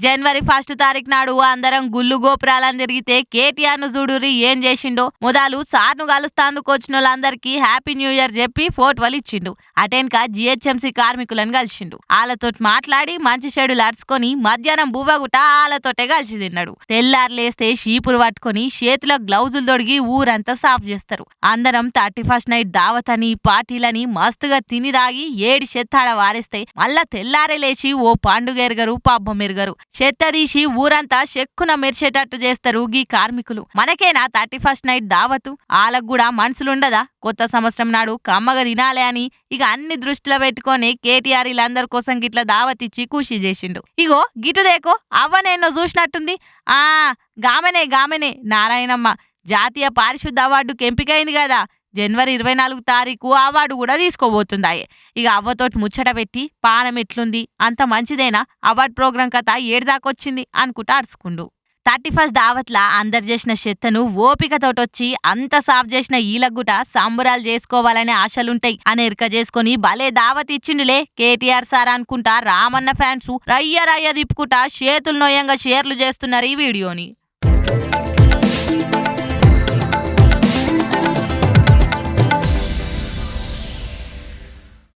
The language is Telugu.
జనవరి 1 తారీఖు నాడు అందరం గుళ్ళు గోపురాలను తిరిగితే కేటీఆర్ ను చూడురి ఏం చేసిండో. మొదలు సార్ను కలుస్తాందుకు వచ్చిన వాళ్ళందరికీ హ్యాపీ న్యూ ఇయర్ చెప్పి ఫోటోలు ఇచ్చిండు. అటెన్క జిహెచ్ఎంసీ కార్మికులను కలిసిండు. వాళ్ళతో మాట్లాడి మంచి షెడ్యూల్ అరుచుకొని మధ్యాహ్నం బువ్వగుట వాళ్ళతోటే కలిసి తిన్నాడు. తెల్లారులేస్తే షీపురు పట్టుకొని చేతిలో గ్లౌజులు తొడిగి ఊరంతా సాఫ్ చేస్తారు. అందరం 31st నైట్ దావత్ అని పార్టీలని మస్తుగా తిని దాగి ఏడి చెత్తాడ వారేస్తే మళ్ళా తెల్లారే లేచి ఓ పండుగ ఎరగరు పబ్బం ఎరగరు. చెత్త తీసి ఊరంతా చెక్కున మెరిచేటట్టు చేస్తారు గీ కార్మికులు. మనకేనా 31st నైట్ దావతు? వాళ్ళకు కూడా మనసులుండదా? కొత్త సంవత్సరం నాడు కమ్మగా తినాలే అని ఇక అన్ని దృష్టిలో పెట్టుకొని కేటీఆర్ వీళ్ళందరి కోసం గిట్ల దావత్ ఇచ్చి ఖుషి చేసిండు. ఇగో గిటుదేకో అవ్వనేన్నో చూసినట్టుంది. గామెనే నారాయణమ్మ జాతీయ పారిశుద్ధ అవార్డుకు ఎంపికైంది కదా. జనవరి 24 తారీఖు అవార్డు కూడా తీసుకోబోతుందాయే. ఇక అవ్వతోటి ముచ్చట పెట్టి పానం ఎట్లుంది, అంత మంచిదేనా, అవార్డు ప్రోగ్రాం కథ ఏడుదాకొచ్చింది అనుకుంటా అరుచుకుండు. 31st దావత్లా అందరు చేసిన చెత్తను ఓపికతోటొచ్చి అంత సాఫ్ చేసిన ఈలగుట సంబురాలు చేసుకోవాలనే ఆశలుంటాయి అని ఎరక చేసుకుని భలే దావత్ ఇచ్చిండులే కేటీఆర్ సార్ అనుకుంటా రామన్న ఫ్యాన్స్ రయ్య తిప్పుకుంటా చేతులు నొయ్యంగా షేర్లు చేస్తున్నారు ఈ వీడియోని.